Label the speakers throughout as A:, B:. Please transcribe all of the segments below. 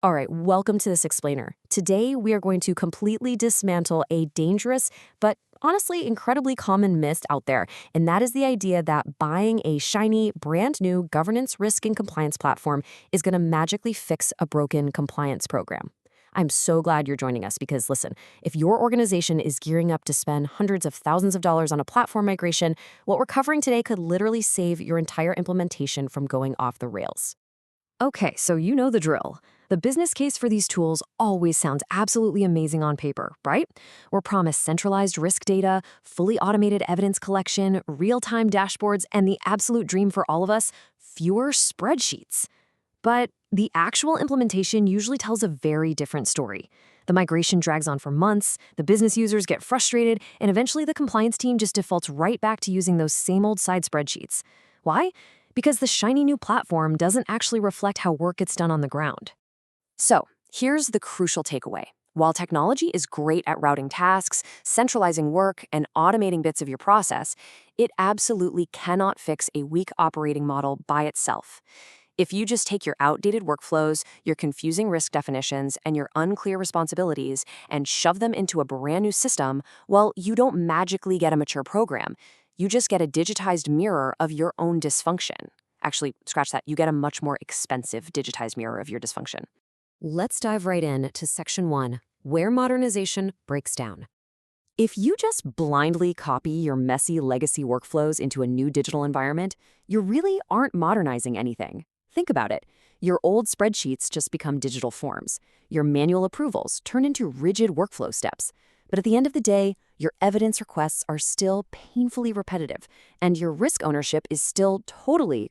A: All right, welcome to this explainer. Today, we are going to completely dismantle a dangerous, but honestly incredibly common myth out there, and that is the idea that buying a shiny, brand new governance, risk, and compliance platform is going to magically fix a broken compliance program. I'm so glad you're joining us because, listen, if your organization is gearing up to spend hundreds of thousands of dollars on a platform migration, what we're covering today could literally save your entire implementation from going off the rails. Okay, so you know the drill. The business case for these tools always sounds absolutely amazing on paper, right? We're promised centralized risk data, fully automated evidence collection, real-time dashboards, and the absolute dream for all of us, fewer spreadsheets. But the actual implementation usually tells a very different story. The migration drags on for months, the business users get frustrated, and eventually the compliance team just defaults right back to using those same old side spreadsheets. Why? Because the shiny new platform doesn't actually reflect how work gets done on the ground. So, here's the crucial takeaway. While technology is great at routing tasks, centralizing work, and automating bits of your process, it absolutely cannot fix a weak operating model by itself. If you just take your outdated workflows, your confusing risk definitions, and your unclear responsibilities and shove them into a brand new system, well, you don't magically get a mature program. You just get a digitized mirror of your own dysfunction. Actually, scratch that. You get a much more expensive digitized mirror of your dysfunction. Let's dive right in to Section 1, where modernization breaks down. If you just blindly copy your messy legacy workflows into a new digital environment, you really aren't modernizing anything. Think about it. Your old spreadsheets just become digital forms. Your manual approvals turn into rigid workflow steps. But at the end of the day, your evidence requests are still painfully repetitive, and your risk ownership is still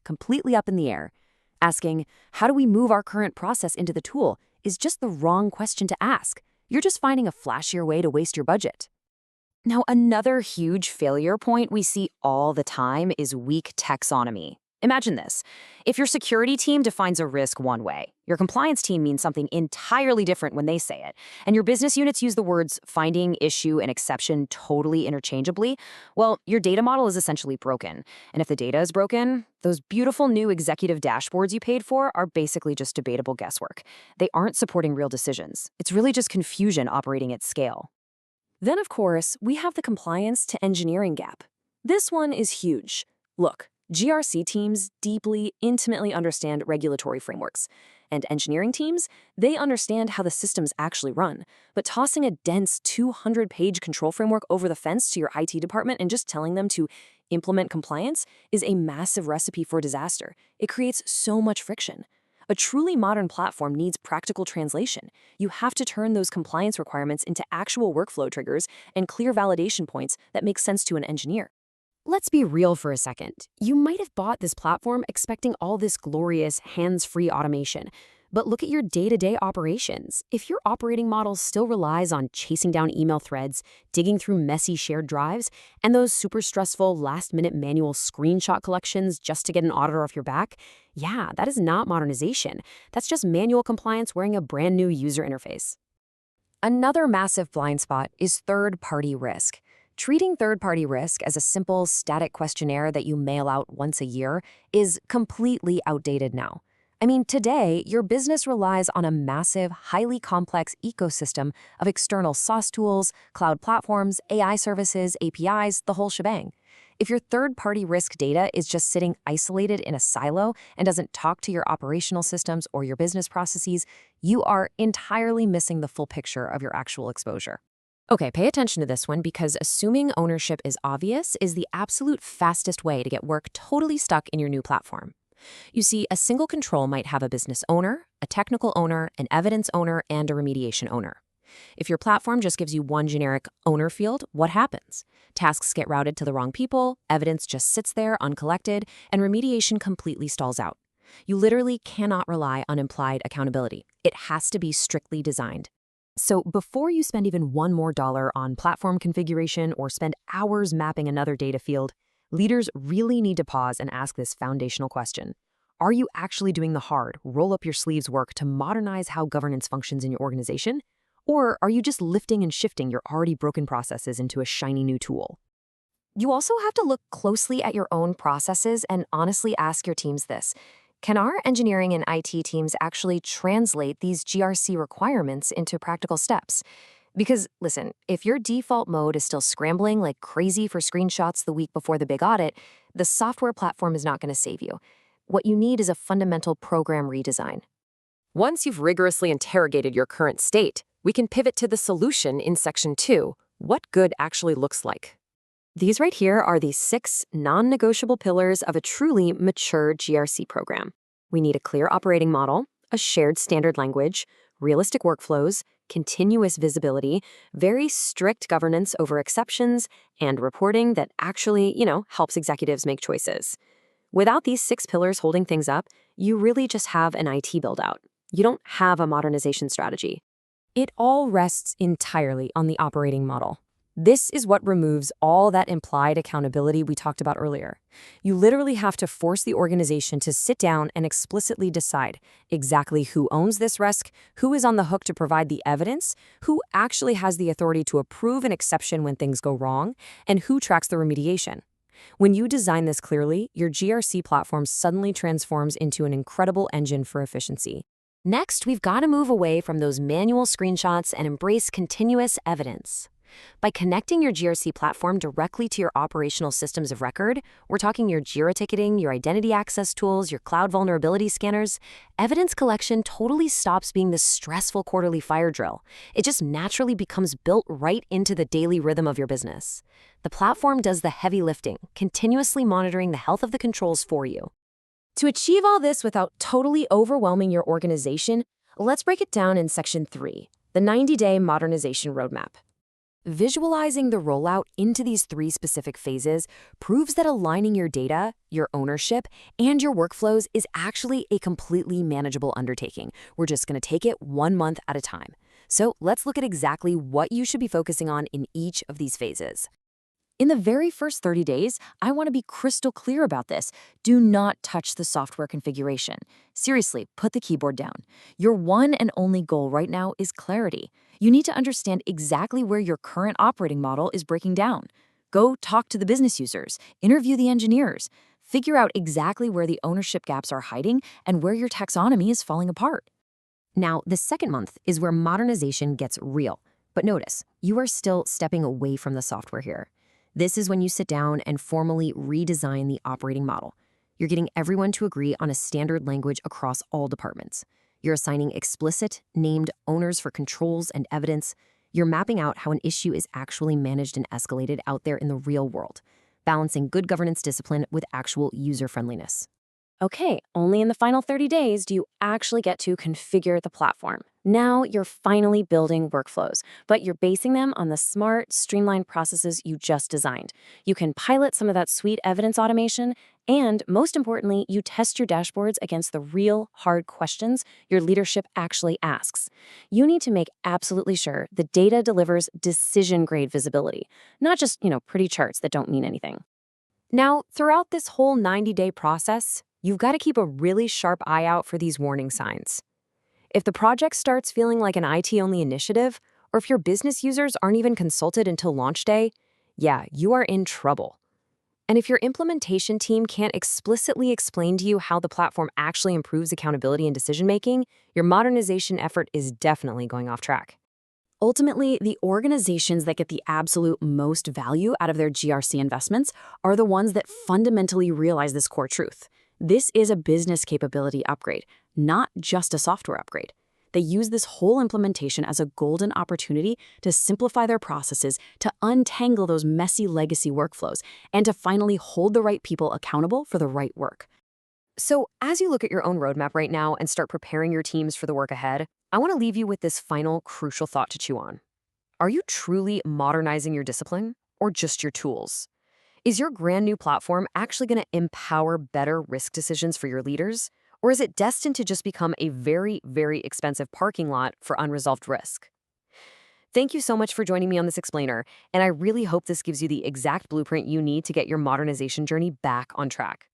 A: completely up in the air. Asking, how do we move our current process into the tool, is just the wrong question to ask. You're just finding a flashier way to waste your budget. Now, another huge failure point we see all the time is weak taxonomy. Imagine this. If your security team defines a risk one way, your compliance team means something entirely different when they say it, and your business units use the words finding, issue, and exception totally interchangeably, well, your data model is essentially broken. And if the data is broken, those beautiful new executive dashboards you paid for are basically just debatable guesswork. They aren't supporting real decisions. It's really just confusion operating at scale. Then, of course, we have the compliance to engineering gap. This one is huge. Look, GRC teams deeply, intimately understand regulatory frameworks. And engineering teams, they understand how the systems actually run. But tossing a dense 200-page control framework over the fence to your IT department and just telling them to implement compliance is a massive recipe for disaster. It creates so much friction. A truly modern platform needs practical translation. You have to turn those compliance requirements into actual workflow triggers and clear validation points that make sense to an engineer. Let's be real for a second. You might have bought this platform expecting all this glorious, hands-free automation. But look at your day-to-day operations. If your operating model still relies on chasing down email threads, digging through messy shared drives, and those super stressful last-minute manual screenshot collections just to get an auditor off your back, yeah, that is not modernization. That's just manual compliance wearing a brand new user interface. Another massive blind spot is third-party risk. Treating third-party risk as a simple, static questionnaire that you mail out once a year is completely outdated now. I mean, today, your business relies on a massive, highly complex ecosystem of external SaaS tools, cloud platforms, AI services, APIs, the whole shebang. If your third-party risk data is just sitting isolated in a silo and doesn't talk to your operational systems or your business processes, you are entirely missing the full picture of your actual exposure. Okay, pay attention to this one because assuming ownership is obvious is the absolute fastest way to get work totally stuck in your new platform. You see, a single control might have a business owner, a technical owner, an evidence owner, and a remediation owner. If your platform just gives you one generic owner field, what happens? Tasks get routed to the wrong people, evidence just sits there uncollected, and remediation completely stalls out. You literally cannot rely on implied accountability. It has to be strictly designed. So before you spend even $1 more on platform configuration or spend hours mapping another data field, leaders really need to pause and ask this foundational question. Are you actually doing the hard, roll-up-your-sleeves work to modernize how governance functions in your organization? Or are you just lifting and shifting your already broken processes into a shiny new tool? You also have to look closely at your own processes and honestly ask your teams this. Can our engineering and IT teams actually translate these GRC requirements into practical steps? Because, listen, if your default mode is still scrambling like crazy for screenshots the week before the big audit, the software platform is not going to save you. What you need is a fundamental program redesign. Once you've rigorously interrogated your current state, we can pivot to the solution in Section 2, what good actually looks like. These right here are the 6 non-negotiable pillars of a truly mature GRC program. We need a clear operating model, a shared standard language, realistic workflows, continuous visibility, very strict governance over exceptions, and reporting that actually, helps executives make choices. Without these 6 pillars holding things up, you really just have an IT build-out. You don't have a modernization strategy. It all rests entirely on the operating model. This is what removes all that implied accountability we talked about earlier. You literally have to force the organization to sit down and explicitly decide exactly who owns this risk, who is on the hook to provide the evidence, who actually has the authority to approve an exception when things go wrong, and who tracks the remediation. When you design this clearly, your GRC platform suddenly transforms into an incredible engine for efficiency. Next, we've got to move away from those manual screenshots and embrace continuous evidence. By connecting your GRC platform directly to your operational systems of record, we're talking your Jira ticketing, your identity access tools, your cloud vulnerability scanners, evidence collection totally stops being this stressful quarterly fire drill. It just naturally becomes built right into the daily rhythm of your business. The platform does the heavy lifting, continuously monitoring the health of the controls for you. To achieve all this without totally overwhelming your organization, let's break it down in Section 3, the 90-day modernization roadmap. Visualizing the rollout into these 3 specific phases proves that aligning your data, your ownership, and your workflows is actually a completely manageable undertaking. We're just going to take it 1 month at a time. So let's look at exactly what you should be focusing on in each of these phases. In the very first 30 days, I want to be crystal clear about this. Do not touch the software configuration. Seriously, put the keyboard down. Your one and only goal right now is clarity. You need to understand exactly where your current operating model is breaking down. Go talk to the business users, interview the engineers, figure out exactly where the ownership gaps are hiding and where your taxonomy is falling apart. Now, the second month is where modernization gets real. But notice, you are still stepping away from the software here. This is when you sit down and formally redesign the operating model. You're getting everyone to agree on a standard language across all departments. You're assigning explicit, named owners for controls and evidence. You're mapping out how an issue is actually managed and escalated out there in the real world, balancing good governance discipline with actual user-friendliness. Okay, only in the final 30 days do you actually get to configure the platform. Now you're finally building workflows, but you're basing them on the smart, streamlined processes you just designed. You can pilot some of that sweet evidence automation, and most importantly, you test your dashboards against the real, hard questions your leadership actually asks. You need to make absolutely sure the data delivers decision-grade visibility, not just, pretty charts that don't mean anything. Now, throughout this whole 90-day process, you've got to keep a really sharp eye out for these warning signs. If the project starts feeling like an IT-only initiative, or if your business users aren't even consulted until launch day, yeah, you are in trouble. And if your implementation team can't explicitly explain to you how the platform actually improves accountability and decision-making, your modernization effort is definitely going off track. Ultimately, the organizations that get the absolute most value out of their GRC investments are the ones that fundamentally realize this core truth. This is a business capability upgrade, not just a software upgrade. They use this whole implementation as a golden opportunity to simplify their processes, to untangle those messy legacy workflows, and to finally hold the right people accountable for the right work. So, as you look at your own roadmap right now and start preparing your teams for the work ahead, I want to leave you with this final crucial thought to chew on. Are you truly modernizing your discipline or just your tools? Is your brand new platform actually going to empower better risk decisions for your leaders? Or is it destined to just become a very, very expensive parking lot for unresolved risk? Thank you so much for joining me on this explainer, and I really hope this gives you the exact blueprint you need to get your modernization journey back on track.